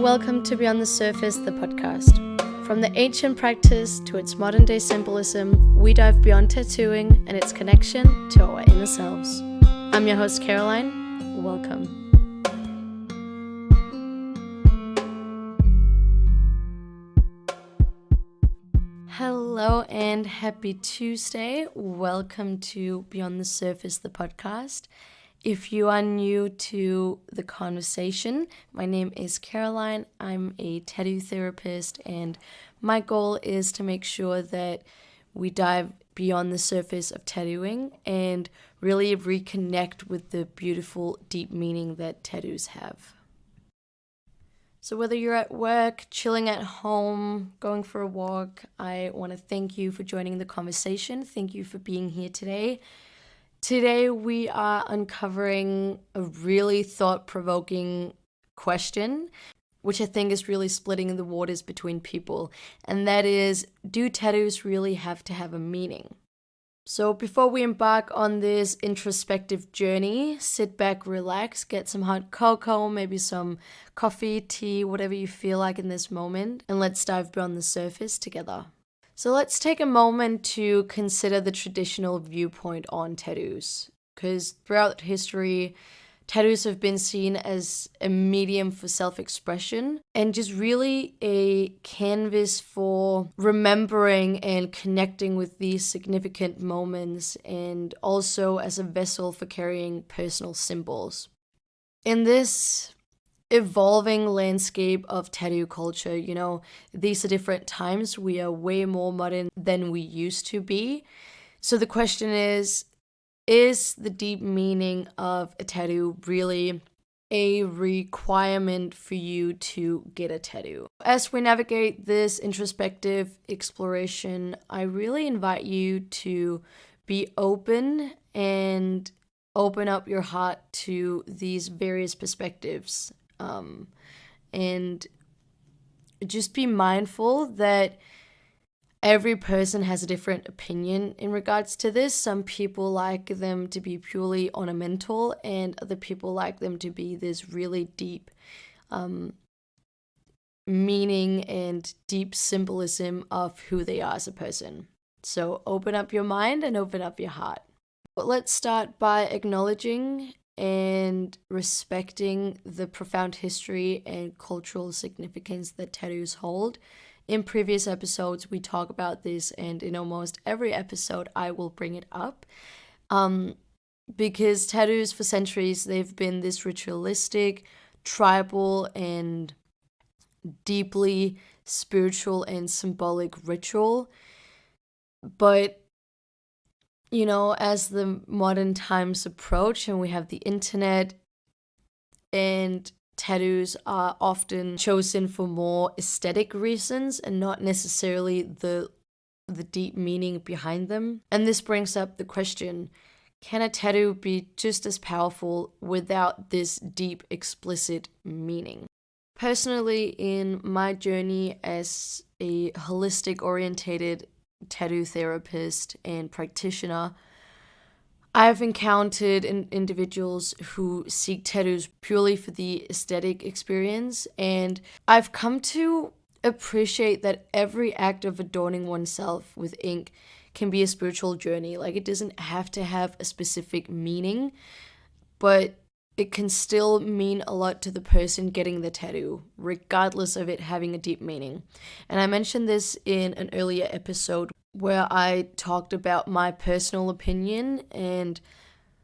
welcome to Beyond the Surface, the podcast. From the ancient practice to its modern day symbolism, we dive beyond tattooing and its connection to our inner selves. I'm your host, Caroline. Welcome. Hello and happy Tuesday. Welcome to Beyond the Surface, the podcast. If you are new to the conversation, my name is Caroline. I'm a tattoo therapist, and my goal is to make sure that we dive beyond the surface of tattooing and really reconnect with the beautiful, deep meaning that tattoos have. So whether you're at work, chilling at home, going for a walk, I want to thank you for joining the conversation. Thank you for being here today. Today we are uncovering a really thought-provoking question, which I think is really splitting the waters between people, and that is, do tattoos really have to have a meaning? So before we embark on this introspective journey, sit back, relax, get some hot cocoa, maybe some coffee, tea, whatever you feel like in this moment, and let's dive beyond the surface together. So let's take a moment to consider the traditional viewpoint on tattoos, because throughout history, tattoos have been seen as a medium for self-expression and just really a canvas for remembering and connecting with these significant moments, and also as a vessel for carrying personal symbols. In this evolving landscape of tattoo culture, these are different times. We are way more modern than we used to be. So the question is the deep meaning of a tattoo really a requirement for you to get a tattoo? As we navigate this introspective exploration, I really invite you to be open and open up your heart to these various perspectives. And just be mindful that every person has a different opinion in regards to this. Some people like them to be purely ornamental, and other people like them to be this really deep meaning and deep symbolism of who they are as a person. So open up your mind and open up your heart. But let's start by acknowledging and respecting the profound history and cultural significance that tattoos hold. In previous episodes, we talk about this, and in almost every episode, I will bring it up. Because tattoos for centuries, they've been this ritualistic, tribal, and deeply spiritual and symbolic ritual. But as the modern times approach and we have the internet, and tattoos are often chosen for more aesthetic reasons and not necessarily the deep meaning behind them. And this brings up the question, can a tattoo be just as powerful without this deep, explicit meaning? Personally, in my journey as a holistic orientated tattoo therapist and practitioner, I've encountered individuals who seek tattoos purely for the aesthetic experience, and I've come to appreciate that every act of adorning oneself with ink can be a spiritual journey. Like, it doesn't have to have a specific meaning, but it can still mean a lot to the person getting the tattoo, regardless of it having a deep meaning. And I mentioned this in an earlier episode where I talked about my personal opinion, and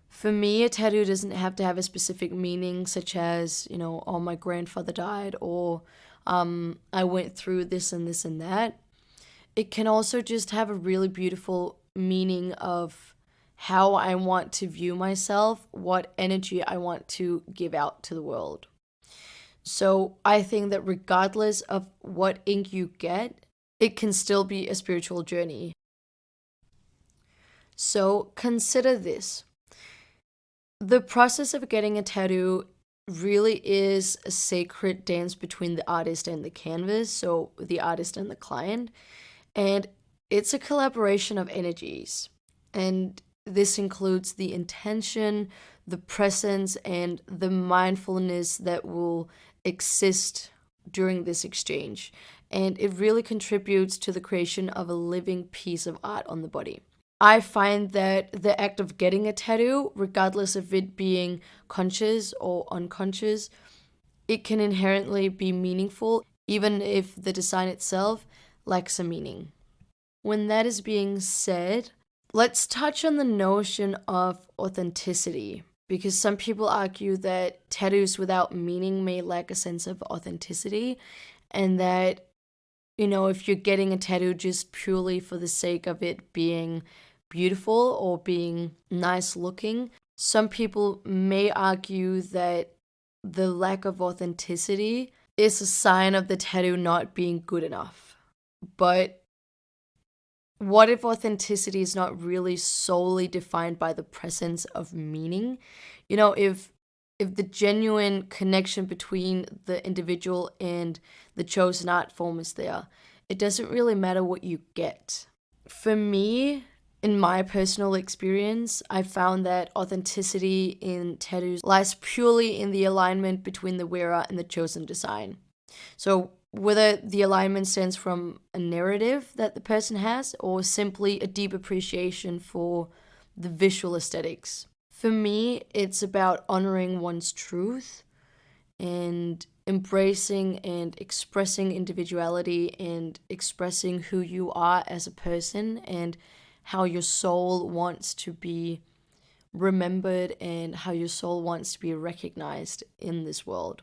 for me, a tattoo doesn't have to have a specific meaning, such as, oh, my grandfather died, or I went through this and this and that. It can also just have a really beautiful meaning of how I want to view myself, what energy I want to give out to the world. So I think that regardless of what ink you get, it can still be a spiritual journey. So consider this. The process of getting a tattoo really is a sacred dance between the artist and the canvas, so the artist and the client. And it's a collaboration of energies. And this includes the intention, the presence, and the mindfulness that will exist during this exchange, and it really contributes to the creation of a living piece of art on the body. I find that the act of getting a tattoo, regardless of it being conscious or unconscious, it can inherently be meaningful, even if the design itself lacks a meaning. When that is being said, let's touch on the notion of authenticity, because some people argue that tattoos without meaning may lack a sense of authenticity, and that, if you're getting a tattoo just purely for the sake of it being beautiful or being nice looking, some people may argue that the lack of authenticity is a sign of the tattoo not being good enough. But what if authenticity is not really solely defined by the presence of meaning? If the genuine connection between the individual and the chosen art form is there, it doesn't really matter what you get. For me, in my personal experience, I found that authenticity in tattoos lies purely in the alignment between the wearer and the chosen design. So whether the alignment stems from a narrative that the person has or simply a deep appreciation for the visual aesthetics. For me, it's about honoring one's truth and embracing and expressing individuality and expressing who you are as a person and how your soul wants to be remembered and how your soul wants to be recognized in this world.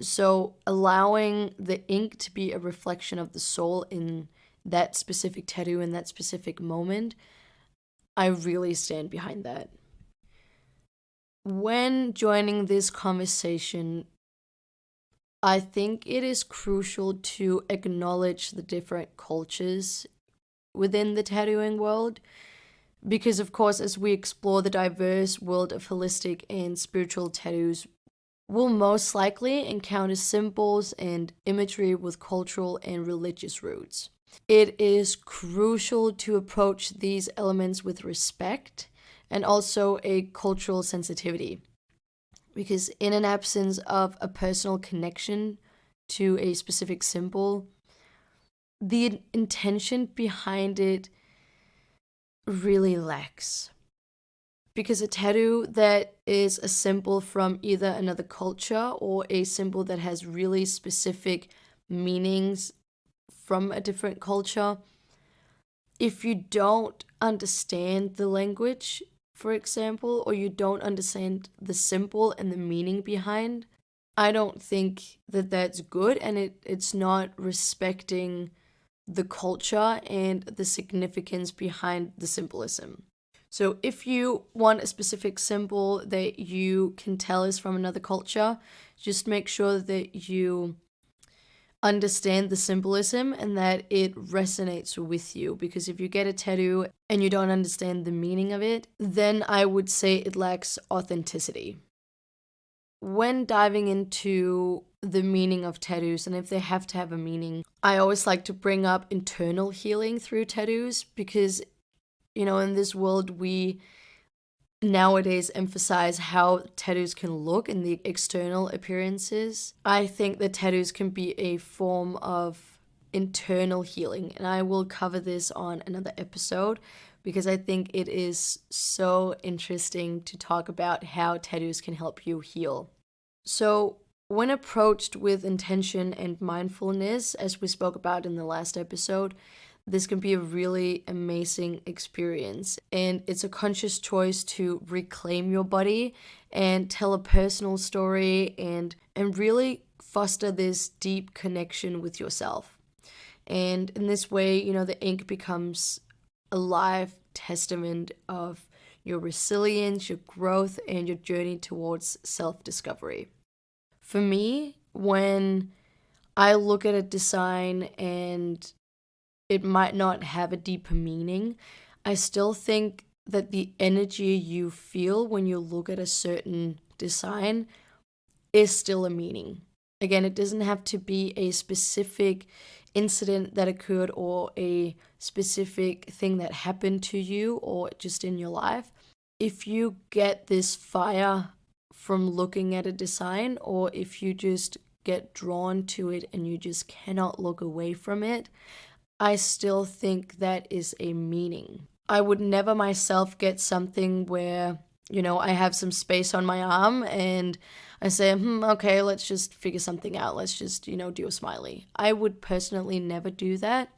So allowing the ink to be a reflection of the soul in that specific tattoo in that specific moment, I really stand behind that. When joining this conversation, I think it is crucial to acknowledge the different cultures within the tattooing world, because of course, as we explore the diverse world of holistic and spiritual tattoos, we'll most likely encounter symbols and imagery with cultural and religious roots. It is crucial to approach these elements with respect and also a cultural sensitivity, because in an absence of a personal connection to a specific symbol, the intention behind it really lacks. Because a tattoo that is a symbol from either another culture or a symbol that has really specific meanings from a different culture, if you don't understand the language, for example, or you don't understand the symbol and the meaning behind, I don't think that that's good, and it's not respecting the culture and the significance behind the symbolism. So if you want a specific symbol that you can tell is from another culture, just make sure that you understand the symbolism and that it resonates with you. Because if you get a tattoo and you don't understand the meaning of it, then I would say it lacks authenticity. When diving into the meaning of tattoos, and if they have to have a meaning, I always like to bring up internal healing through tattoos, because in this world, we nowadays emphasize how tattoos can look and the external appearances. I think that tattoos can be a form of internal healing, and I will cover this on another episode because I think it is so interesting to talk about how tattoos can help you heal. So, when approached with intention and mindfulness, as we spoke about in the last episode, this can be a really amazing experience. And it's a conscious choice to reclaim your body and tell a personal story and really foster this deep connection with yourself. And in this way, the ink becomes a live testament of your resilience, your growth, and your journey towards self-discovery. For me, when I look at a design and it might not have a deeper meaning, I still think that the energy you feel when you look at a certain design is still a meaning. Again, it doesn't have to be a specific incident that occurred or a specific thing that happened to you or just in your life. If you get this fire from looking at a design, or if you just get drawn to it and you just cannot look away from it, I still think that is a meaning. I would never myself get something where, I have some space on my arm and I say, okay, let's just figure something out. Let's just, do a smiley. I would personally never do that.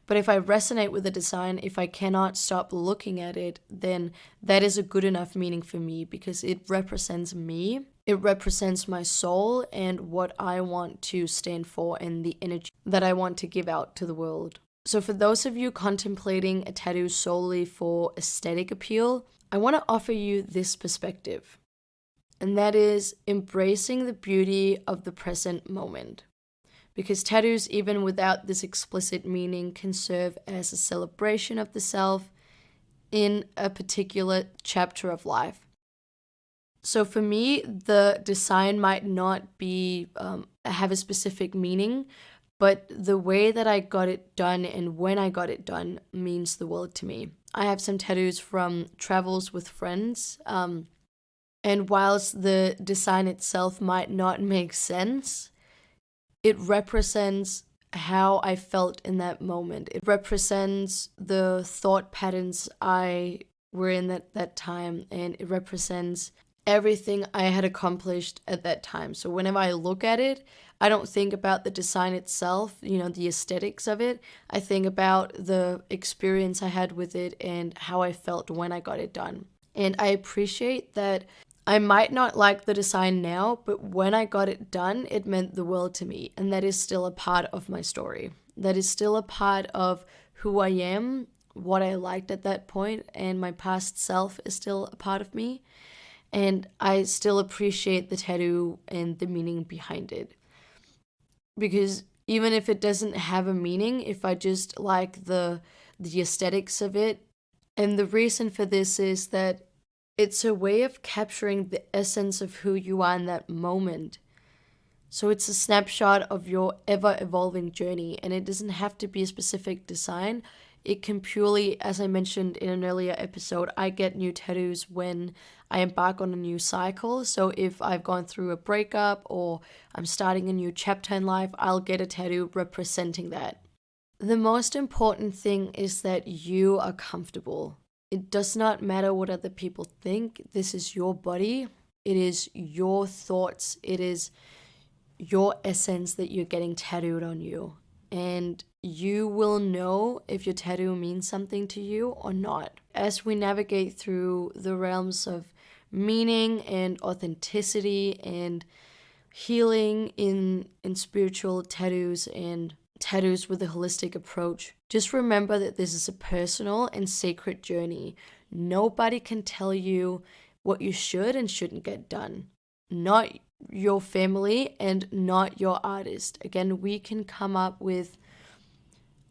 But if I resonate with the design, if I cannot stop looking at it, then that is a good enough meaning for me because it represents me. It represents my soul and what I want to stand for and the energy that I want to give out to the world. So for those of you contemplating a tattoo solely for aesthetic appeal, I want to offer you this perspective. And that is embracing the beauty of the present moment. Because tattoos, even without this explicit meaning, can serve as a celebration of the self in a particular chapter of life. So for me, the design might not be have a specific meaning, but the way that I got it done and when I got it done means the world to me. I have some tattoos from travels with friends, and whilst the design itself might not make sense, it represents how I felt in that moment. It represents the thought patterns I were in that time, and it represents everything I had accomplished at that time. So whenever I look at it, I don't think about the design itself, the aesthetics of it. I think about the experience I had with it and how I felt when I got it done. And I appreciate that I might not like the design now, but when I got it done, it meant the world to me. And that is still a part of my story. That is still a part of who I am, what I liked at that point, and my past self is still a part of me. And I still appreciate the tattoo and the meaning behind it. Because even if it doesn't have a meaning, if I just like the aesthetics of it, and the reason for this is that it's a way of capturing the essence of who you are in that moment. So it's a snapshot of your ever-evolving journey, and it doesn't have to be a specific design. It can purely, as I mentioned in an earlier episode, I get new tattoos when I embark on a new cycle. So if I've gone through a breakup or I'm starting a new chapter in life, I'll get a tattoo representing that. The most important thing is that you are comfortable. It does not matter what other people think. This is your body. It is your thoughts. It is your essence that you're getting tattooed on you. And you will know if your tattoo means something to you or not. As we navigate through the realms of meaning and authenticity and healing in spiritual tattoos and tattoos with a holistic approach, just remember that this is a personal and sacred journey. Nobody can tell you what you should and shouldn't get done. Not your family and not your artist. Again, we can come up with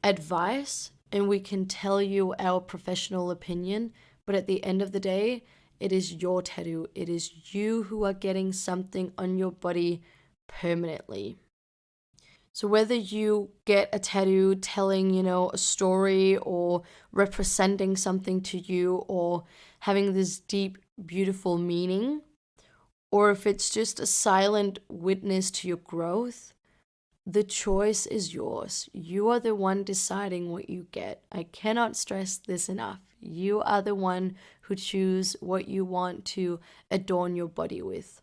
advice and we can tell you our professional opinion, but at the end of the day, it is your tattoo. It is you who are getting something on your body permanently. So whether you get a tattoo telling, a story or representing something to you or having this deep, beautiful meaning, or if it's just a silent witness to your growth, the choice is yours. You are the one deciding what you get. I cannot stress this enough. You are the one who choose what you want to adorn your body with.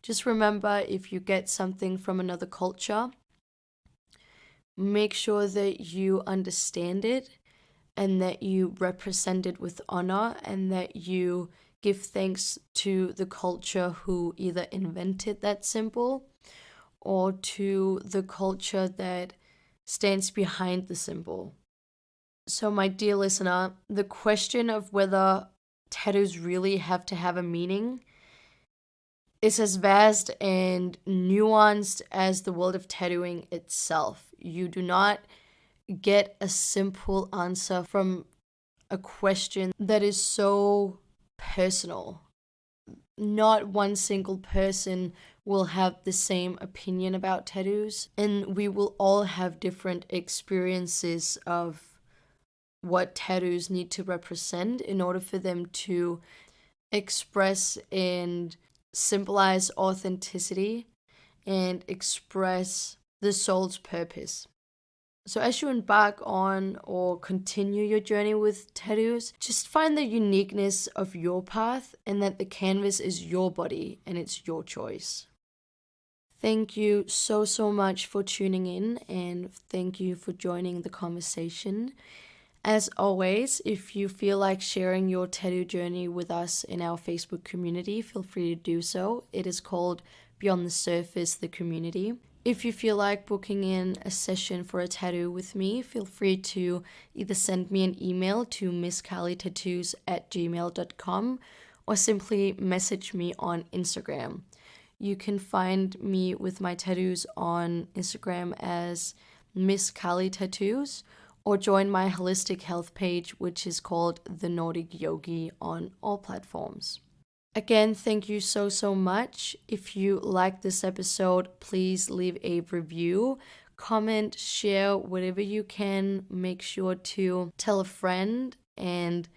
Just remember, if you get something from another culture, make sure that you understand it and that you represent it with honor and that you give thanks to the culture who either invented that symbol or to the culture that stands behind the symbol. So my dear listener, the question of whether tattoos really have to have a meaning is as vast and nuanced as the world of tattooing itself. You do not get a simple answer from a question that is so personal. Not one single person will have the same opinion about tattoos, and we will all have different experiences of what tattoos need to represent in order for them to express and symbolize authenticity and express the soul's purpose. So as you embark on or continue your journey with tattoos, just find the uniqueness of your path and that the canvas is your body and it's your choice. Thank you so much for tuning in, and thank you for joining the conversation. As always, if you feel like sharing your tattoo journey with us in our Facebook community, feel free to do so. It is called Beyond the Surface, the community. If you feel like booking in a session for a tattoo with me, feel free to either send me an email to misscalitattoos@gmail.com or simply message me on Instagram. You can find me with my tattoos on Instagram as Miss Kali Tattoos, or join my holistic health page, which is called The Nordic Yogi, on all platforms. Again, thank you so much. If you like this episode, please leave a review, comment, share whatever you can. Make sure to tell a friend, and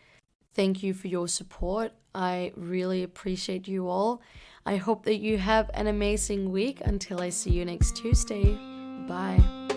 thank you for your support. I really appreciate you all. I hope that you have an amazing week until I see you next Tuesday. Bye.